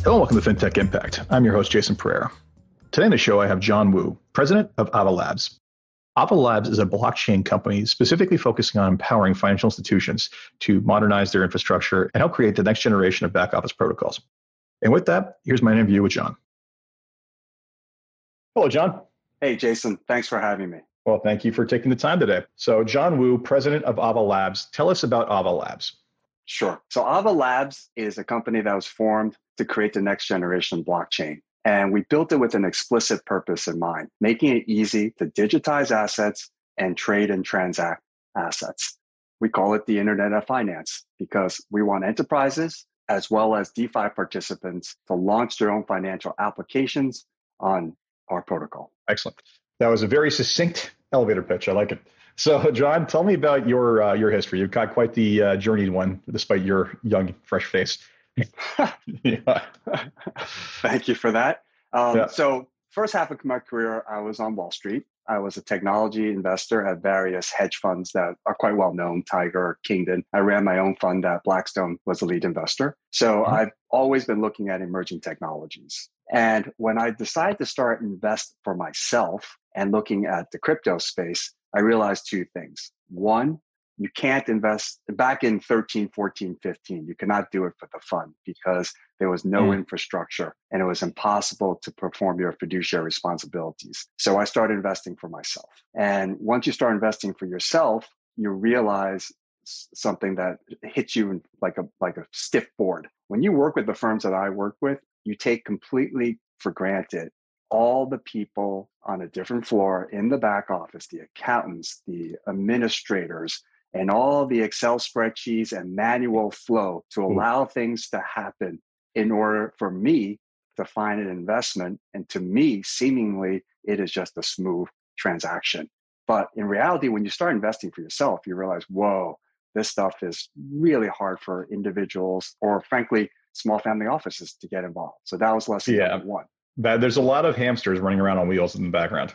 Hello, welcome to Fintech Impact. I'm your host, Jason Pereira. Today on the show, I have John Wu, president of Ava Labs. Ava Labs is a blockchain company specifically focusing on empowering financial institutions to modernize their infrastructure and help create the next generation of back office protocols. And with that, here's my interview with John. Hello, John. Hey, Jason. Thanks for having me. Well, thank you for taking the time today. So John Wu, president of Ava Labs. Tell us about Ava Labs. Sure. So Ava Labs is a company that was formed to create the next generation blockchain. And we built it with an explicit purpose in mind, making it easy to digitize assets and trade and transact assets. We call it the Internet of Finance because we want enterprises as well as DeFi participants to launch their own financial applications on our protocol. Excellent. That was a very succinct elevator pitch. I like it. So, John, tell me about your history. You've got quite the journeyed one, despite your young, fresh face. Yeah. Thank you for that. So, first half of my career, I was on Wall Street. I was a technology investor at various hedge funds that are quite well known, Tiger, Kingdon. I ran my own fund that Blackstone was the lead investor. So I've always been looking at emerging technologies. And when I decided to start invest for myself and looking at the crypto space, I realized two things. One, you can't invest back in 13, 14, 15. You cannot do it for the fun because there was no infrastructure and it was impossible to perform your fiduciary responsibilities. So I started investing for myself. And once you start investing for yourself, you realize something that hits you like a stiff board. When you work with the firms that I work with, you take completely for granted all the people on a different floor in the back office, the accountants, the administrators, and all the Excel spreadsheets and manual flow to allow things to happen in order for me to find an investment. And to me, seemingly, it is just a smooth transaction. But in reality, when you start investing for yourself, you realize, whoa, this stuff is really hard for individuals or frankly, small family offices to get involved. So that was lesson number one. There's a lot of hamsters running around on wheels in the background.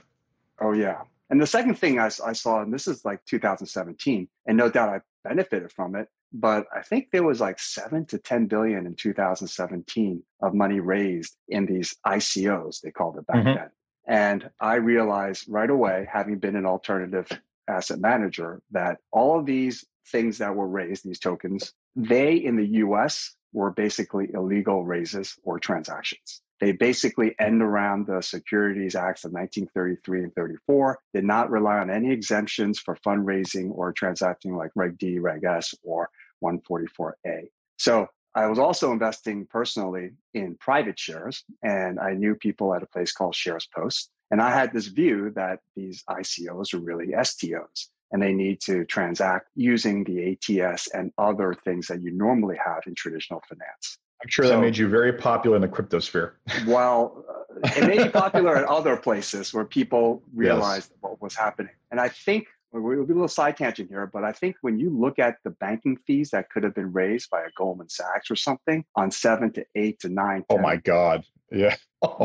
Oh, yeah. And the second thing I saw, and this is like 2017, and no doubt I benefited from it, but I think there was like 7 to 10 billion in 2017 of money raised in these ICOs, they called it back then. And I realized right away, having been an alternative asset manager, that all of these things that were raised, these tokens, they in the US were basically illegal raises or transactions. They basically end around the Securities Acts of 1933 and 34, did not rely on any exemptions for fundraising or transacting like Reg D, Reg S, or 144A. So I was also investing personally in private shares, and I knew people at a place called Shares Post. And I had this view that these ICOs are really STOs, and they need to transact using the ATS and other things that you normally have in traditional finance. I'm sure that made you very popular in the crypto sphere. Well, it made me popular at other places where people realized what was happening. And I think, we'll do a little side tangent here, but I think when you look at the banking fees that could have been raised by a Goldman Sachs or something on 7 to 8 to 9. 10, oh my God. Yeah.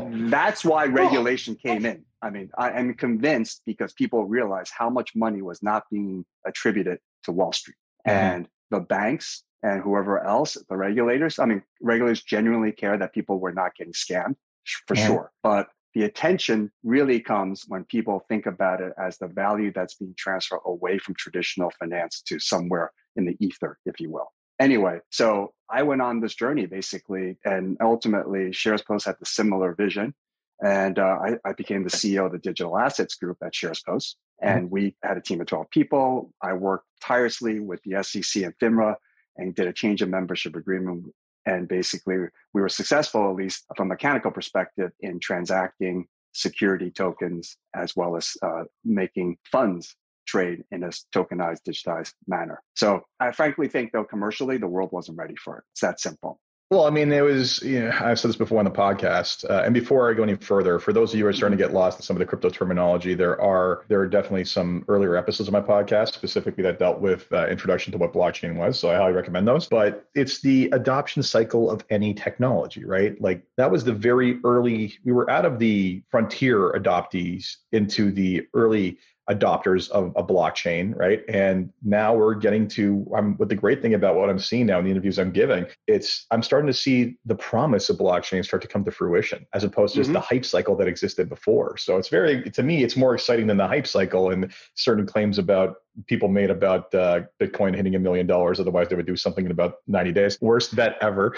That's why regulation came in. I mean, I am convinced because people realized how much money was not being attributed to Wall Street. And the banks and whoever else, the regulators, regulators genuinely care that people were not getting scammed, for sure. But the attention really comes when people think about it as the value that's being transferred away from traditional finance to somewhere in the ether, if you will. Anyway, so I went on this journey basically, and ultimately Shares Post had the similar vision. And I became the CEO of the digital assets group at Shares Post. And we had a team of 12 people. I worked tirelessly with the SEC and FINRA and did a change of membership agreement. And basically, we were successful, at least from a mechanical perspective, in transacting security tokens as well as making funds trade in a tokenized, digitized manner. So I frankly think, though, commercially, the world wasn't ready for it. It's that simple. Well, I mean, it was, I've said this before on the podcast, and before I go any further, for those of you who are starting to get lost in some of the crypto terminology, there are definitely some earlier episodes of my podcast specifically that dealt with introduction to what blockchain was. So I highly recommend those. But it's the adoption cycle of any technology, right? Like that was the very early, we were out of the frontier adoptees into the early adopters of a blockchain, right? And now we're getting to, what the great thing about what I'm seeing now in the interviews I'm giving, I'm starting to see the promise of blockchain start to come to fruition, as opposed to just the hype cycle that existed before. So to me, it's more exciting than the hype cycle and certain claims about people made about Bitcoin hitting $1 million. Otherwise, they would do something in about 90 days. Worst bet ever.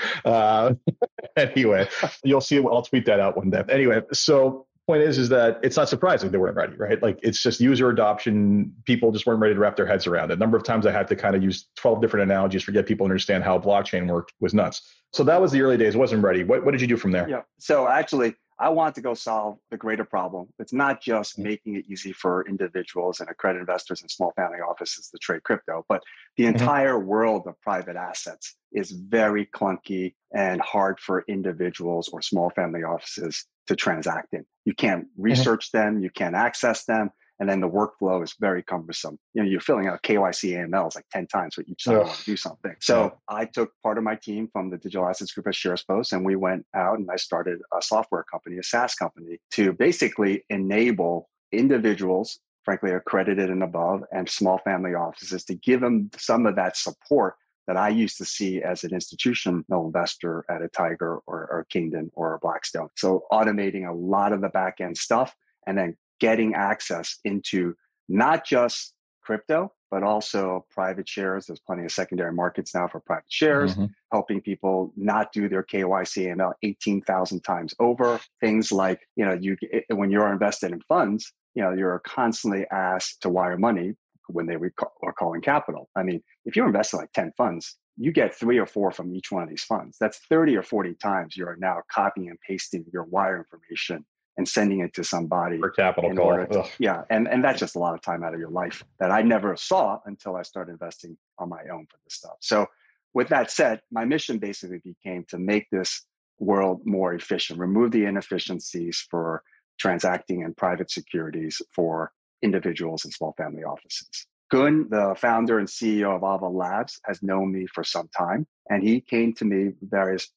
Anyway, you'll see. I'll tweet that out one day. Anyway, so point is that it's not surprising they weren't ready, right? Like, it's just user adoption. People just weren't ready to wrap their heads around it. A number of times I had to kind of use 12 different analogies to get people to understand how blockchain worked was nuts. So that was the early days. Wasn't ready. What did you do from there? Yeah. So actually, I want to go solve the greater problem. It's not just making it easy for individuals and accredited investors and small family offices to trade crypto, but the entire world of private assets is very clunky and hard for individuals or small family offices to transact in. You can't research them, you can't access them, and then the workflow is very cumbersome. You're filling out KYC AMLs like 10 times for each time you want to do something. So I took part of my team from the Digital Assets Group at SharesPost, and we went out and I started a software company, a SaaS company, to basically enable individuals, frankly, accredited and above, and small family offices, to give them some of that support that I used to see as an institutional investor at a Tiger or a Kingdon or a Blackstone. So automating a lot of the back end stuff, and then getting access into not just crypto, but also private shares. There's plenty of secondary markets now for private shares, helping people not do their KYC AML 18,000 times over. Things like, when you're invested in funds, you're constantly asked to wire money when they are calling capital. I mean, if you invest in like 10 funds, you get 3 or 4 from each one of these funds. That's 30 or 40 times you're now copying and pasting your wire information and sending it to somebody for capital call. And that's just a lot of time out of your life that I never saw until I started investing on my own for this stuff. So with that said, my mission basically became to make this world more efficient, remove the inefficiencies for transacting in private securities for individuals and small family offices. Gun, the founder and CEO of Ava Labs, has known me for some time, and he came to me various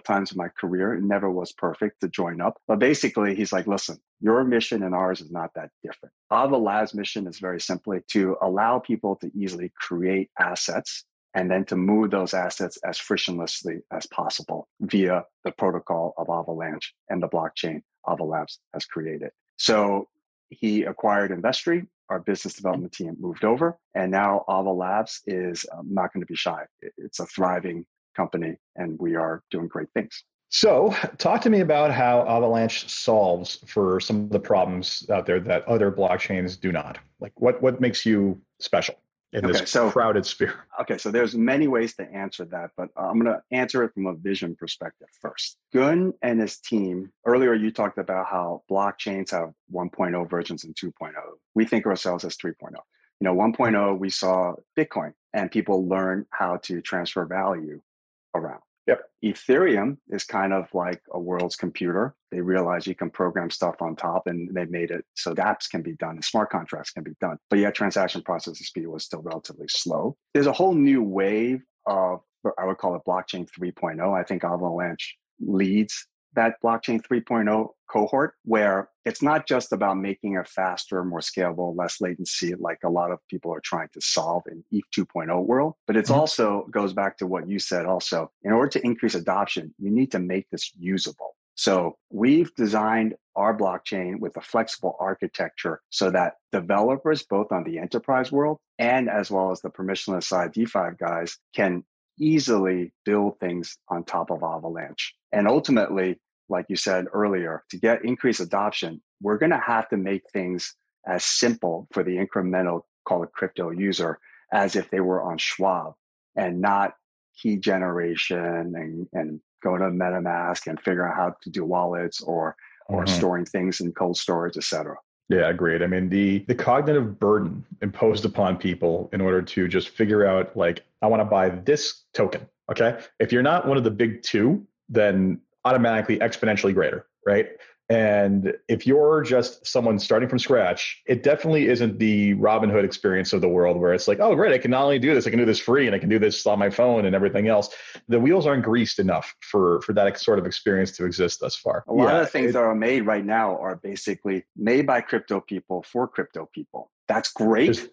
times in my career. It never was perfect to join up. But basically, he's like, listen, your mission and ours is not that different. Ava Labs' mission is very simply to allow people to easily create assets and then to move those assets as frictionlessly as possible via the protocol of Avalanche and the blockchain Ava Labs has created. So he acquired Investry. Our business development team moved over, and now Ava Labs is not going to be shy. It's a thriving company, and we are doing great things. So talk to me about how Avalanche solves for some of the problems out there that other blockchains do not. Like, what makes you special in this crowded sphere? Okay, so there's many ways to answer that, but I'm going to answer it from a vision perspective first. Gun and his team, earlier you talked about how blockchains have 1.0 versions and 2.0. We think of ourselves as 3.0. 1.0, we saw Bitcoin, and people learn how to transfer value around. Yep. Ethereum is kind of like a world's computer. They realize you can program stuff on top, and they made it so apps can be done and smart contracts can be done. But yet transaction processing speed was still relatively slow. There's a whole new wave of, I would call it blockchain 3.0. I think Avalanche leads that blockchain 3.0 cohort, where it's not just about making it faster, more scalable, less latency, like a lot of people are trying to solve in ETH 2.0 world, but it's also goes back to what you said also. In order to increase adoption, you need to make this usable. So we've designed our blockchain with a flexible architecture so that developers, both on the enterprise world and as well as the permissionless side DeFi guys, can easily build things on top of Avalanche. And ultimately, like you said earlier, to get increased adoption, we're going to have to make things as simple for the incremental, call it crypto user, as if they were on Schwab, and not key generation and go to MetaMask and figure out how to do wallets or storing things in cold storage, et cetera. Yeah, agreed. I mean, the cognitive burden imposed upon people in order to just figure out, like, I want to buy this token. Okay. If you're not one of the big two, then automatically exponentially greater, right? And if you're just someone starting from scratch, it definitely isn't the Robinhood experience of the world where it's like, oh, great, I can not only do this, I can do this free, and I can do this on my phone and everything else. The wheels aren't greased enough for that sort of experience to exist thus far. A lot of the things that are made right now are basically made by crypto people for crypto people. that's great.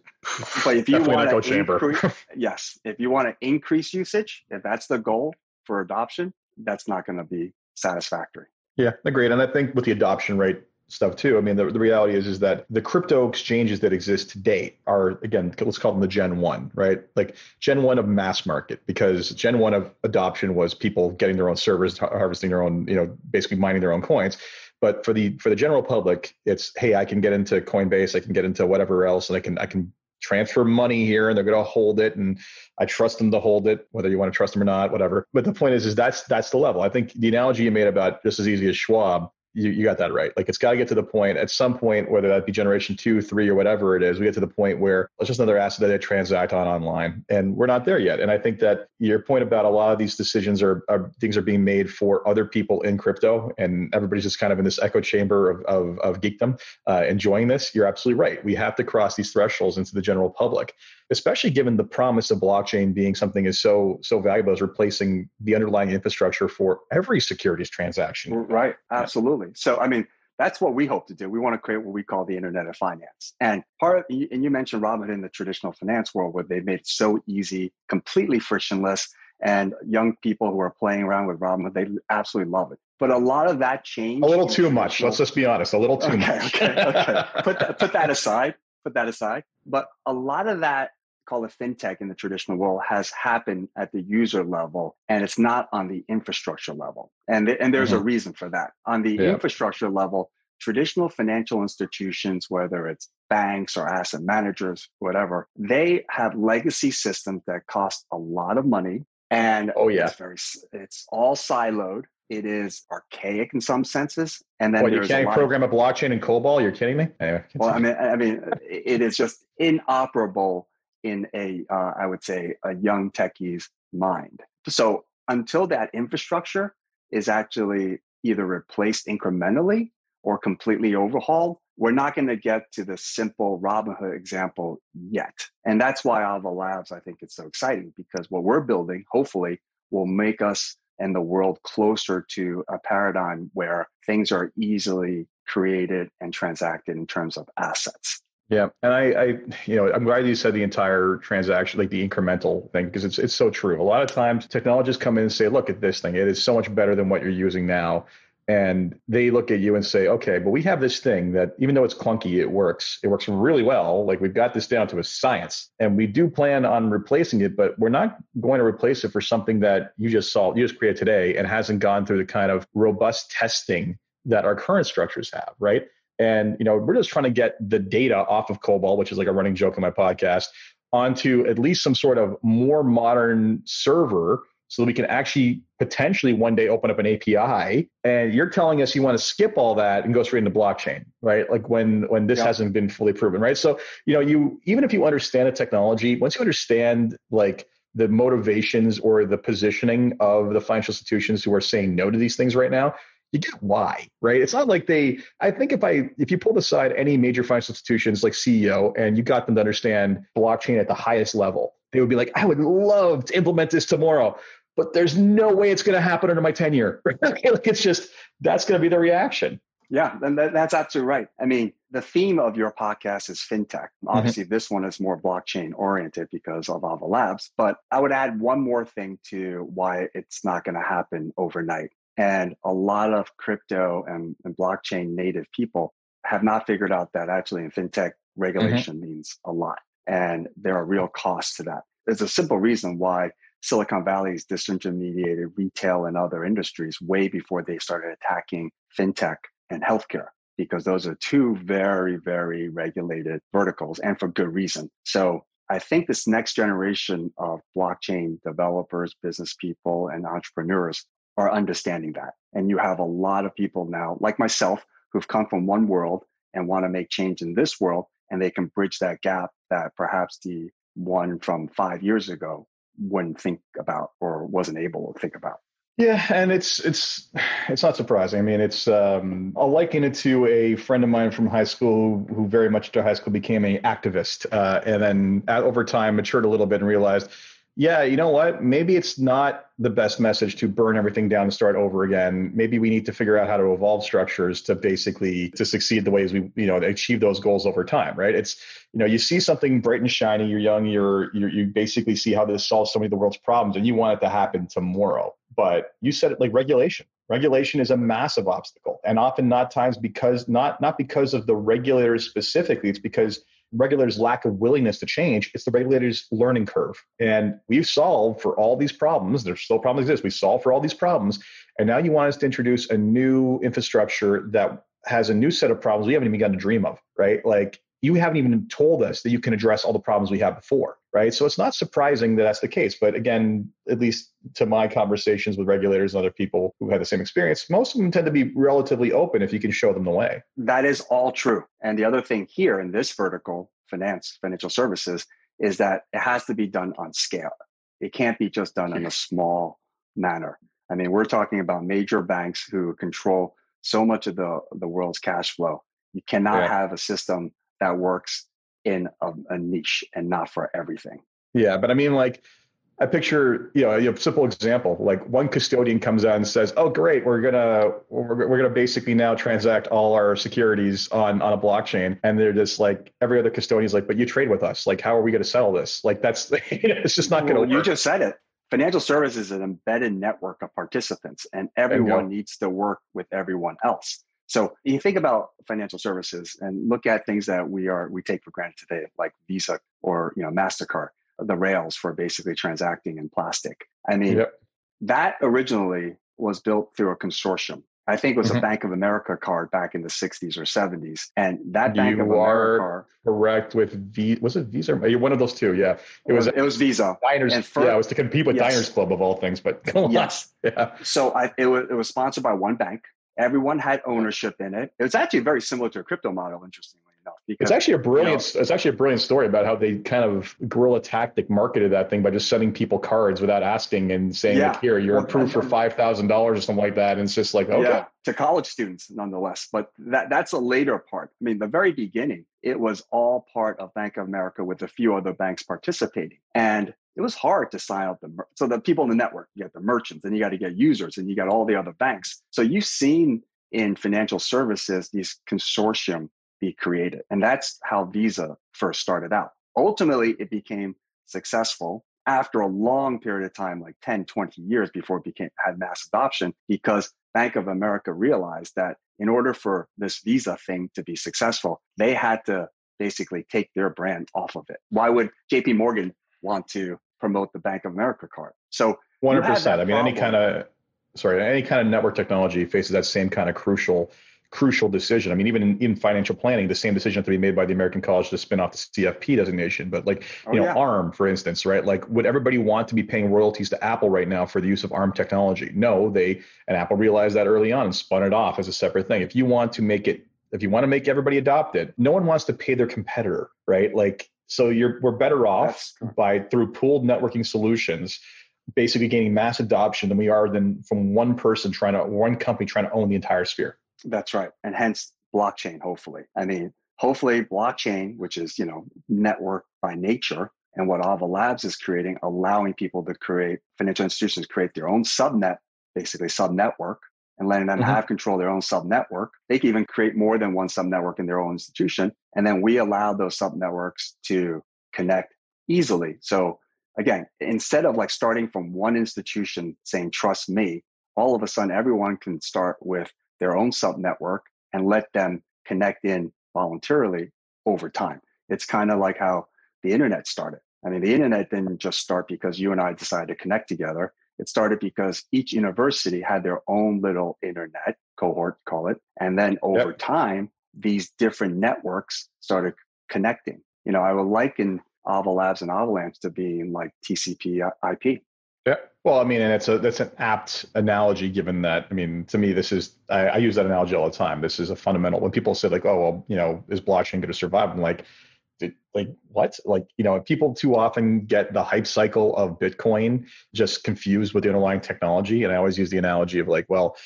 But if you want to increase, yes, if you want to increase usage, if that's the goal for adoption, that's not going to be satisfactory. Yeah, agreed. And I think with the adoption rate stuff too, I mean, the reality is that the crypto exchanges that exist to date are, again, let's call them the Gen 1, right? Like Gen 1 of mass market, because Gen 1 of adoption was people getting their own servers, harvesting their own, basically mining their own coins. But for the general public, it's, hey, I can get into Coinbase, I can get into whatever else, and I can transfer money here and they're going to hold it. And I trust them to hold it, whether you want to trust them or not, whatever. But the point is that's the level. I think the analogy you made about just as easy as Schwab, you got that right. Like it's got to get to the point at some point, whether that be generation 2, 3, or whatever it is, we get to the point where it's just another asset that they transact on online. And we're not there yet. And I think that your point about a lot of these decisions things are being made for other people in crypto, and everybody's just kind of in this echo chamber of geekdom, enjoying this. You're absolutely right. We have to cross these thresholds into the general public, especially given the promise of blockchain being something is so valuable as replacing the underlying infrastructure for every securities transaction. Right. Absolutely. So, I mean, that's what we hope to do. We want to create what we call the Internet of Finance. And you mentioned Robinhood in the traditional finance world, where they made it so easy, completely frictionless, and young people who are playing around with Robinhood, they absolutely love it. But a lot of that changed. A little too much. Let's just be honest. A little too much. Okay. Put that aside. But a lot of that, call it fintech in the traditional world, has happened at the user level, and it's not on the infrastructure level. And there's a reason for that. On the infrastructure level, traditional financial institutions, whether it's banks or asset managers, whatever, they have legacy systems that cost a lot of money. And it's all siloed. It is archaic in some senses. And then you can't program a blockchain in COBOL? You're kidding me? Anyway, well, I mean, it is just inoperable in I would say, a young techie's mind. So until that infrastructure is actually either replaced incrementally or completely overhauled, we're not going to get to the simple Robinhood example yet. And that's why Ava Labs, I think it's so exciting, because what we're building, hopefully, will make us and the world closer to a paradigm where things are easily created and transacted in terms of assets. Yeah. And I'm glad you said the entire transaction, like the incremental thing, because it's so true. A lot of times technologists come in and say, look at this thing. It is so much better than what you're using now. And they look at you and say, okay, but we have this thing that even though it's clunky, it works. It works really well. Like we've got this down to a science, and we do plan on replacing it, but we're not going to replace it for something that you just created today and hasn't gone through the kind of robust testing that our current structures have, right? And, we're just trying to get the data off of COBOL, which is like a running joke on my podcast, onto at least some sort of more modern server so that we can actually potentially one day open up an API. And you're telling us you want to skip all that and go straight into blockchain, right? Like when this hasn't been fully proven, right? So, even if you understand the technology, once you understand like the motivations or the positioning of the financial institutions who are saying no to these things right now, you get why, right? It's not like I think if you pulled aside any major financial institutions like CEO and you got them to understand blockchain at the highest level, they would be like, I would love to implement this tomorrow, but there's no way it's going to happen under my tenure. Like it's just, that's going to be the reaction. Yeah, and that's absolutely right. I mean, the theme of your podcast is fintech. Obviously, this one is more blockchain oriented because of Ava Labs, but I would add one more thing to why it's not going to happen overnight. And a lot of crypto and blockchain native people have not figured out that actually in fintech, regulation means a lot. And there are real costs to that. There's a simple reason why Silicon Valley's disintermediated retail and other industries way before they started attacking fintech and healthcare, because those are two very, very regulated verticals, and for good reason. So I think this next generation of blockchain developers, business people, and entrepreneurs are understanding that. And you have a lot of people now, like myself, who've come from one world and want to make change in this world, and they can bridge that gap that perhaps the one from 5 years ago wouldn't think about or wasn't able to think about. Yeah, and it's not surprising. I mean, I'll liken it to a friend of mine from high school who very much after high school became an activist, and then over time matured a little bit and realized, yeah, you know what? Maybe it's not the best message to burn everything down and start over again. Maybe we need to figure out how to evolve structures to basically to succeed the ways we, achieve those goals over time, right? It's, you see something bright and shiny, you're young, you basically see how this solves so many of the world's problems and you want it to happen tomorrow. But you said it, like regulation. Regulation is a massive obstacle, and often not times because not because of the regulators specifically, it's because regulators' lack of willingness to change. It's the regulators' learning curve. And we've solved for all these problems. There's still problems exist. We solved for all these problems. And now you want us to introduce a new infrastructure that has a new set of problems we haven't even begun to dream of, right? Like, you haven't even told us that you can address all the problems we had before, right? So it's not surprising that that's the case. But again, at least to my conversations with regulators and other people who had the same experience, most of them tend to be relatively open if you can show them the way. That is all true. And the other thing here in this vertical, financial services, is that it has to be done on scale. It can't be just done in a small manner. I mean, we're talking about major banks who control so much of the world's cash flow. You cannot have a system that works in a niche and not for everything. Yeah, but I mean, like, I picture, a simple example, like one custodian comes out and says, "Oh, great, we're gonna basically now transact all our securities on a blockchain," and they're just like, every other custodian's like, "But you trade with us. Like, how are we going to settle this?" Like, that's it's just not going to work. You just said it. Financial services is an embedded network of participants, and everyone needs to work with everyone else. So you think about financial services and look at things that we take for granted today, like Visa or MasterCard, the rails for basically transacting in plastic. I mean, that originally was built through a consortium. I think it was a Bank of America card back in the 60s or 70s. And that Bank of America card. Correct with was it Visa? One of those two, yeah. It was Visa. Diners, it was to compete with Diners Club of all things, but yes. Yeah. So it was sponsored by one bank. Everyone had ownership in it. It was actually very similar to a crypto model, interestingly enough. Because, it's actually a brilliant story about how they kind of guerrilla tactic marketed that thing by just sending people cards without asking and saying, like, here, you're approved for $5,000 or something like that. And it's just like, okay. Yeah, to college students nonetheless. But that's a later part. I mean, the very beginning, it was all part of Bank of America with a few other banks participating. And it was hard to sign up so the people in the network, you got the merchants and you got to get users and you got all the other banks. So you've seen in financial services, these consortium be created. And that's how Visa first started out. Ultimately, it became successful after a long period of time, like 10, 20 years before it had mass adoption, because Bank of America realized that in order for this Visa thing to be successful, they had to basically take their brand off of it. Why would JP Morgan want to promote the Bank of America card? So 100%. I mean, any kind of network technology faces that same kind of crucial decision. I mean, even in financial planning, the same decision has to be made by the American College to spin off the CFP designation. But ARM, for instance, right? Like, would everybody want to be paying royalties to Apple right now for the use of ARM technology? No, and Apple realized that early on and spun it off as a separate thing. If you want to make everybody adopt it, no one wants to pay their competitor, right? Like, so we're better off through pooled networking solutions, basically gaining mass adoption than from one company trying to own the entire sphere. That's right. And hence blockchain, hopefully. I mean, hopefully blockchain, which is, network by nature, and what Ava Labs is creating, allowing people to financial institutions create their own subnetwork, and letting them have control of their own subnetwork. They can even create more than one subnetwork in their own institution. And then we allow those subnetworks to connect easily. So again, instead of like starting from one institution saying, trust me, all of a sudden everyone can start with their own subnetwork and let them connect in voluntarily over time. It's kind of like how the internet started. I mean, the internet didn't just start because you and I decided to connect together. It started because each university had their own little internet cohort, call it. And then over time, these different networks started connecting. I would liken Ava Labs and Avalanche to being like TCP IP. Yeah. Well, I mean, and that's an apt analogy, given that, I mean, to me, I use that analogy all the time. This is a fundamental, when people say like, oh, well, is blockchain going to survive? I'm like what? Like, people too often get the hype cycle of Bitcoin just confused with the underlying technology. And I always use the analogy of like, well,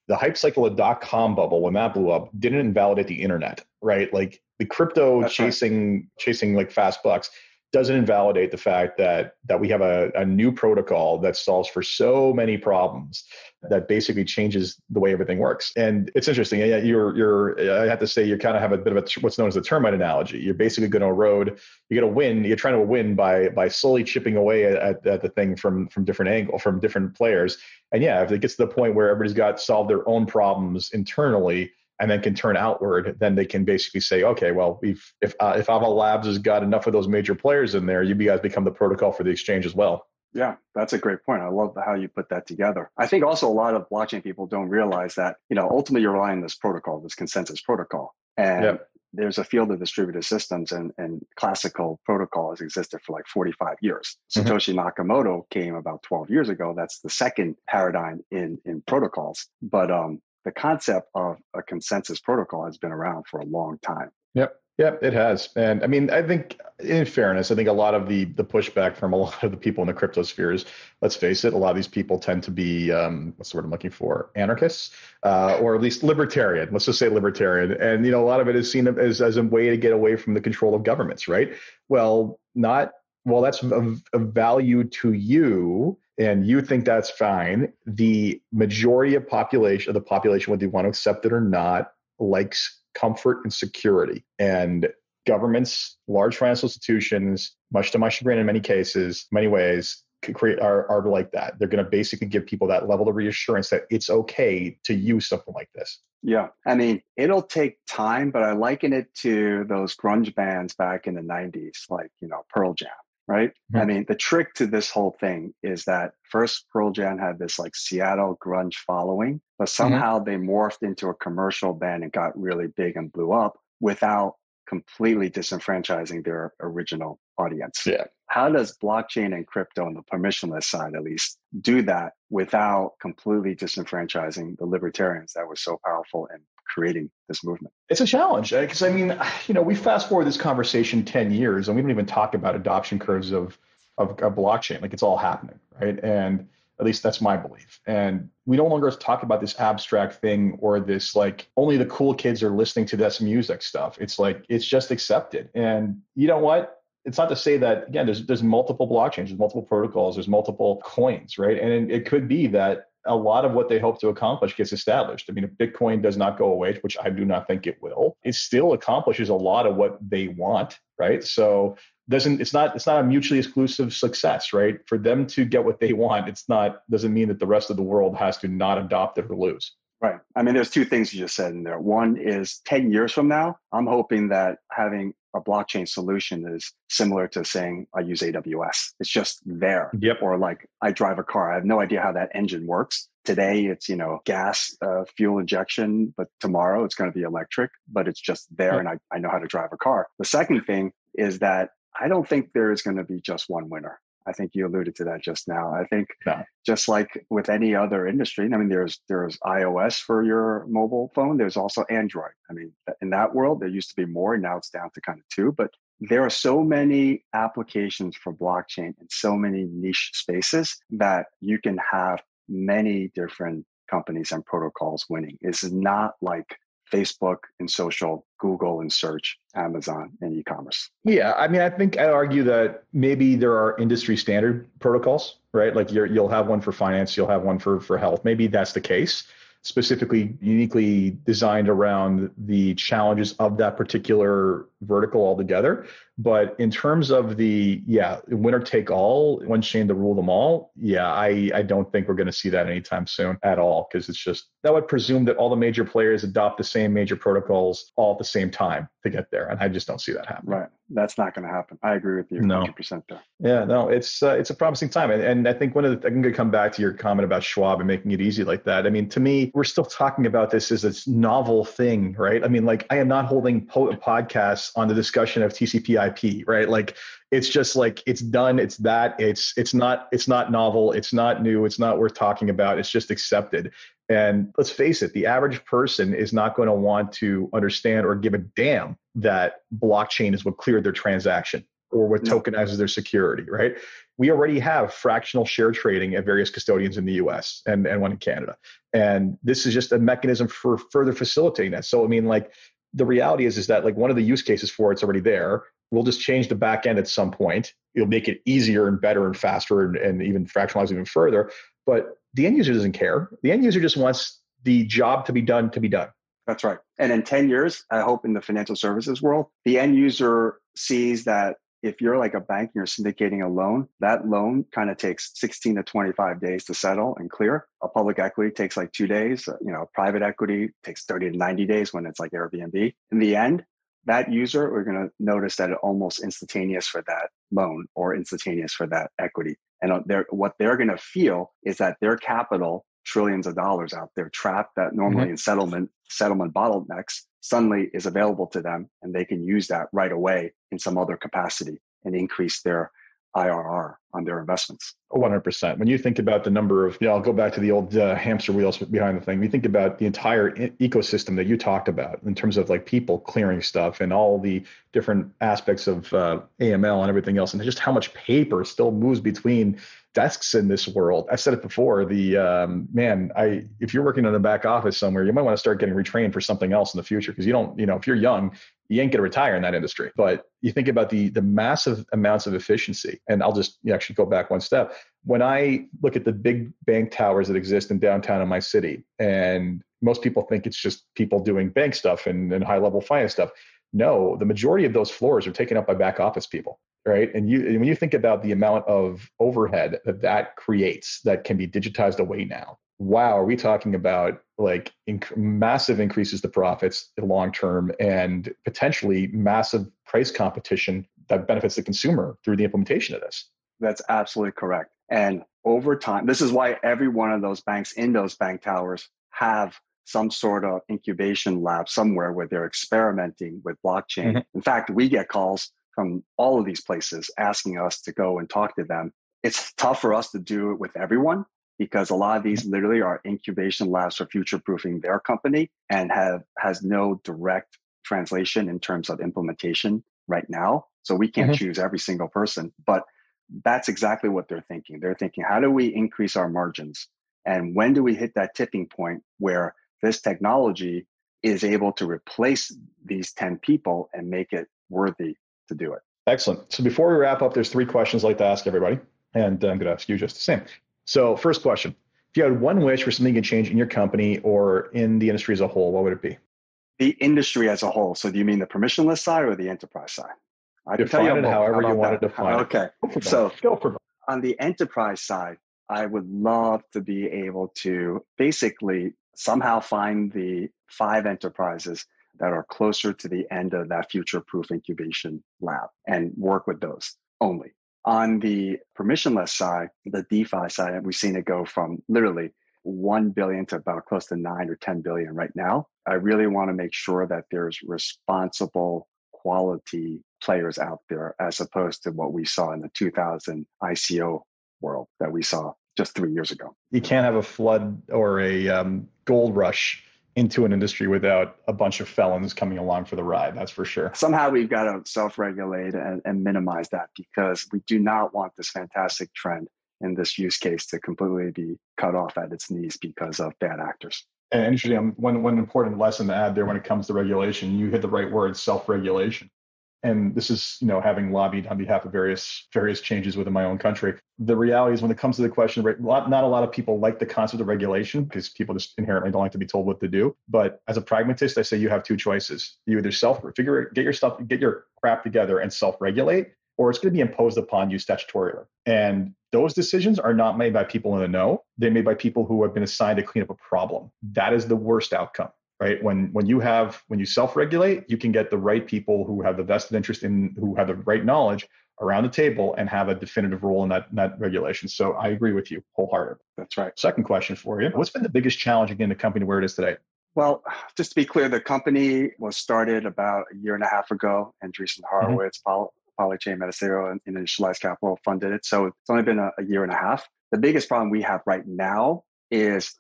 the hype cycle of .com bubble, when that blew up, didn't invalidate the internet, right? Like the crypto chasing like fast bucks doesn't invalidate the fact that we have a new protocol that solves for so many problems that basically changes the way everything works. And it's interesting. Yeah, I have to say, you kind of have a bit of what's known as the termite analogy. You're basically going to erode. You're going to win. You're trying to win by slowly chipping away at the thing from different players. And yeah, if it gets to the point where everybody's got solved their own problems internally, and then can turn outward, then they can basically say, okay, well, if Ava Labs has got enough of those major players in there, you guys become the protocol for the exchange as well. Yeah, that's a great point. I love how you put that together. I think also a lot of blockchain people don't realize that, ultimately you're relying on this protocol, this consensus protocol. And there's a field of distributed systems and classical protocol has existed for like 45 years. Satoshi Nakamoto came about 12 years ago. That's the second paradigm in protocols. But the concept of a consensus protocol has been around for a long time. Yep, it has. And I mean, I think in fairness, I think a lot of the pushback from a lot of the people in the crypto spheres, let's face it, a lot of these people tend to be, what's the word I'm looking for? Anarchists, or at least libertarian. Let's just say libertarian. And, a lot of it is seen as a way to get away from the control of governments, right? Well, that's of value to you, and you think that's fine. The majority of the population, whether you want to accept it or not, likes comfort and security. And governments, large financial institutions, much to my chagrin in many ways, are like that. They're going to basically give people that level of reassurance that it's okay to use something like this. Yeah. I mean, it'll take time, but I liken it to those grunge bands back in the 90s, like, Pearl Jam. Right. Mm-hmm. I mean, the trick to this whole thing is that first Pearl Jam had this like Seattle grunge following, but somehow they morphed into a commercial band and got really big and blew up without completely disenfranchising their original audience. Yeah. How does blockchain and crypto on the permissionless side, at least, do that without completely disenfranchising the libertarians that were so powerful in creating this movement? It's a challenge because, I mean, we fast forward this conversation 10 years and we don't even talk about adoption curves of blockchain. Like, it's all happening, right? And at least that's my belief. And we no longer talk about this abstract thing or this like only the cool kids are listening to this music stuff. It's like, it's just accepted. And you know what? It's not to say that, again, there's multiple blockchains, there's multiple protocols, there's multiple coins, right? And it could be that a lot of what they hope to accomplish gets established. I mean, if Bitcoin does not go away, which I do not think it will, it still accomplishes a lot of what they want, right? So it's not a mutually exclusive success, right? For them to get what they want, doesn't mean that the rest of the world has to not adopt it or lose. Right. I mean, there's two things you just said in there. One is 10 years from now, I'm hoping that having a blockchain solution is similar to saying I use AWS. It's just there. Yep. Or like I drive a car. I have no idea how that engine works. Today it's, gas, fuel injection, but tomorrow it's going to be electric, but it's just there. And I know how to drive a car. The second thing is that I don't think there is going to be just one winner. I think you alluded to that just now. I think just like with any other industry, I mean, there's iOS for your mobile phone. There's also Android. I mean, in that world, there used to be more. Now it's down to kind of two. But there are so many applications for blockchain in so many niche spaces that you can have many different companies and protocols winning. It's not like Facebook and social, Google and search, Amazon and e-commerce. Yeah, I mean, I think I'd argue that maybe there are industry standard protocols, right? Like you'll have one for finance, you'll have one for health. Maybe that's the case, specifically uniquely designed around the challenges of that particular vertical altogether. But in terms of the, winner take all, one chain to rule them all, I don't think we're going to see that anytime soon at all, because it's just, that would presume that all the major players adopt the same major protocols all at the same time to get there. And I just don't see that happening. Right. That's not going to happen. I agree with you 100% there. Yeah, no, it's a promising time. And I think I'm going to come back to your comment about Schwab and making it easy like that. I mean, to me, we're still talking about this as this novel thing, right? I mean, like, I am not holding podcasts on the discussion of TCP/IP, right? Like, it's just like, it's done. It's that. It's not novel. It's not new. It's not worth talking about. It's just accepted. And let's face it, the average person is not going to want to understand or give a damn that blockchain is what cleared their transaction or what tokenizes their security, right? We already have fractional share trading at various custodians in the US and one in Canada. And this is just a mechanism for further facilitating that. So, I mean, like, the reality is that like one of the use cases for it's already there. We'll just change the back end at some point. It'll make it easier and better and faster and even fractionalize even further. But the end user doesn't care. The end user just wants the job to be done to be done. That's right. And in 10 years, I hope in the financial services world, the end user sees that if you're like a bank and you're syndicating a loan, that loan kind of takes 16 to 25 days to settle and clear. A public equity takes like 2 days. Private equity takes 30 to 90 days when it's like Airbnb. In the end, that user, we're going to notice that it's almost instantaneous for that loan or instantaneous for that equity. And what they're going to feel is that their capital, trillions of dollars out there trapped that normally in settlement bottlenecks, suddenly is available to them, and they can use that right away in some other capacity and increase their IRR on their investments. 100%. When you think about the number of, I'll go back to the old hamster wheels behind the thing. You think about the entire ecosystem that you talked about in terms of like people clearing stuff and all the different aspects of AML and everything else, and just how much paper still moves between desks in this world. I've said it before. If you're working in a back office somewhere, you might want to start getting retrained for something else in the future, because you don't, if you're young, you ain't going to retire in that industry. But you think about the massive amounts of efficiency, and I'll just actually go back one step. When I look at the big bank towers that exist in downtown in my city, and most people think it's just people doing bank stuff and high level finance stuff. No, the majority of those floors are taken up by back office people, right? And when you think about the amount of overhead that creates that can be digitized away now, wow, are we talking about like massive increases to profits long term and potentially massive price competition that benefits the consumer through the implementation of this? That's absolutely correct. And over time, this is why every one of those banks in those bank towers have some sort of incubation lab somewhere where they're experimenting with blockchain. Mm-hmm. In fact, we get calls from all of these places asking us to go and talk to them. It's tough for us to do it with everyone, because a lot of these literally are incubation labs for future-proofing their company and has no direct translation in terms of implementation right now. So we can't choose every single person, but that's exactly what they're thinking. They're thinking, how do we increase our margins? And when do we hit that tipping point where this technology is able to replace these 10 people and make it worthy to do it? Excellent. So before we wrap up, there's 3 questions I'd like to ask everybody, and I'm going to ask you just the same. So first question, if you had one wish for something you could change in your company or in the industry as a whole, what would it be? The industry as a whole. So do you mean the permissionless side or the enterprise side? I can tell you however you want to define it. Okay. So go for both. On the enterprise side, I would love to be able to basically somehow find the 5 enterprises that are closer to the end of that future-proof incubation lab and work with those only. On the permissionless side, the DeFi side, we've seen it go from literally 1 billion to about close to 9 or 10 billion right now. I really want to make sure that there's responsible quality players out there, as opposed to what we saw in the 2000 ICO world that we saw just 3 years ago. You can't have a flood or a gold rush into an industry without a bunch of felons coming along for the ride. That's for sure. Somehow we've got to self-regulate and minimize that, because we do not want this fantastic trend in this use case to completely be cut off at its knees because of bad actors. And interesting, one important lesson to add there when it comes to regulation, you hit the right word, self-regulation. And this is, having lobbied on behalf of various changes within my own country. The reality is, when it comes to the question, not a lot of people like the concept of regulation, because people just inherently don't like to be told what to do. But as a pragmatist, I say you have 2 choices. You either get your crap together and self-regulate, or it's going to be imposed upon you statutorily. And those decisions are not made by people in the know. They're made by people who have been assigned to clean up a problem. That is the worst outcome. Right? When you self-regulate, you can get the right people who have the vested interest in, who have the right knowledge around the table and have a definitive role in that regulation. So I agree with you wholeheartedly. That's right. Second question for you. What's been the biggest challenge again, the company where it is today? Well, just to be clear, the company was started about a year and a half ago. Andreessen Horowitz, Polychain Medicero, and Initialized Capital funded it. So it's only been a year and a half. The biggest problem we have right now is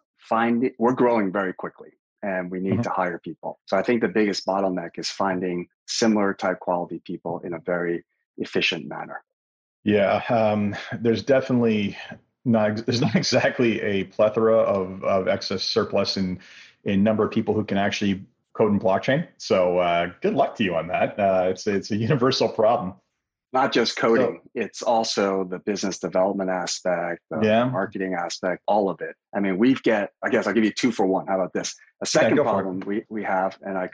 we're growing very quickly, and we need to hire people. So I think the biggest bottleneck is finding similar type quality people in a very efficient manner. Yeah, there's definitely not exactly a plethora of excess surplus in number of people who can actually code and blockchain. So good luck to you on that. It's a universal problem. Not just coding, it's also the business development aspect, the marketing aspect, all of it. I mean, I guess I'll give you 2 for 1. How about this? A second problem we have, and I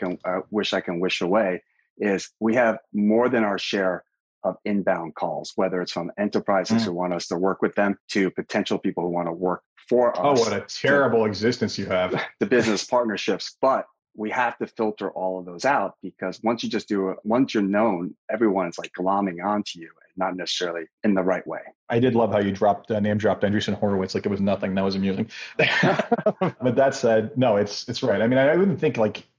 wish I can wish away, is we have more than our share of inbound calls, whether it's from enterprises who want us to work with them to potential people who want to work for us. Oh, what a terrible existence you have. The business partnerships. But we have to filter all of those out, because once you're known, everyone's like glomming onto you, not necessarily in the right way. I did love how you name dropped Andreessen Horowitz like it was nothing. That was amusing. But that said, no, it's right. I mean, I wouldn't think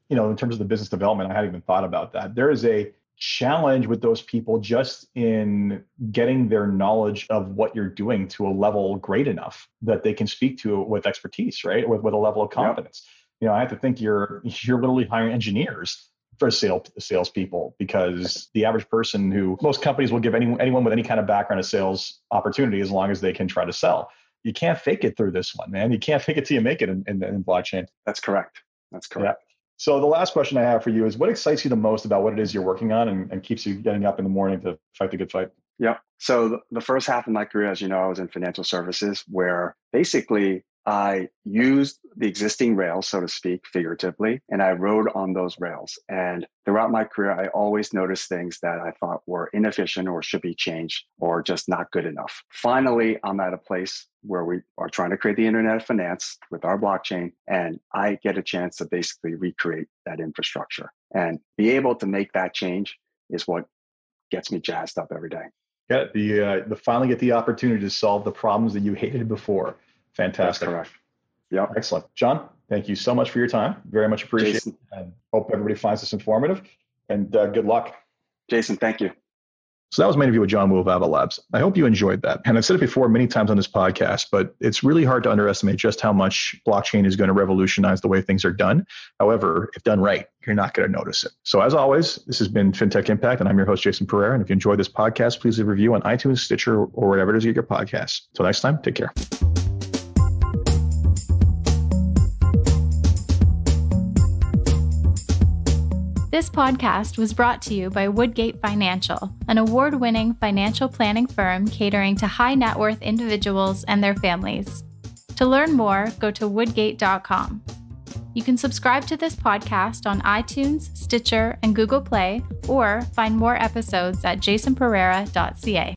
in terms of the business development, I hadn't even thought about that. There is a challenge with those people just in getting their knowledge of what you're doing to a level great enough that they can speak to it with expertise, right? With a level of confidence. Yep. I have to think you're literally hiring engineers for salespeople, because the average person most companies will give anyone with any kind of background of sales opportunity as long as they can try to sell. You can't fake it through this one, man. You can't fake it till you make it in blockchain. That's correct. Yeah. So the last question I have for you is, what excites you the most about what it is you're working on and keeps you getting up in the morning to fight the good fight? Yeah. So the first half of my career, as you know, I was in financial services, where basically I used the existing rails, so to speak, figuratively, and I rode on those rails. And throughout my career, I always noticed things that I thought were inefficient or should be changed or just not good enough. Finally, I'm at a place where we are trying to create the Internet of Finance with our blockchain, and I get a chance to basically recreate that infrastructure. And be able to make that change is what gets me jazzed up every day. Yeah, the finally get the opportunity to solve the problems that you hated before. Fantastic. That's correct. Yeah. Excellent. John, thank you so much for your time. Very much appreciated. And hope everybody finds this informative. And good luck. Jason, thank you. So that was my interview with John Wu of Ava Labs. I hope you enjoyed that. And I've said it before many times on this podcast, but it's really hard to underestimate just how much blockchain is going to revolutionize the way things are done. However, if done right, you're not going to notice it. So as always, this has been Fintech Impact, and I'm your host, Jason Pereira. And if you enjoyed this podcast, please leave a review on iTunes, Stitcher, or wherever it is you get your podcasts. Until next time, take care. This podcast was brought to you by Woodgate Financial, an award-winning financial planning firm catering to high net worth individuals and their families. To learn more, go to woodgate.com. You can subscribe to this podcast on iTunes, Stitcher, and Google Play, or find more episodes at jasonpereira.ca.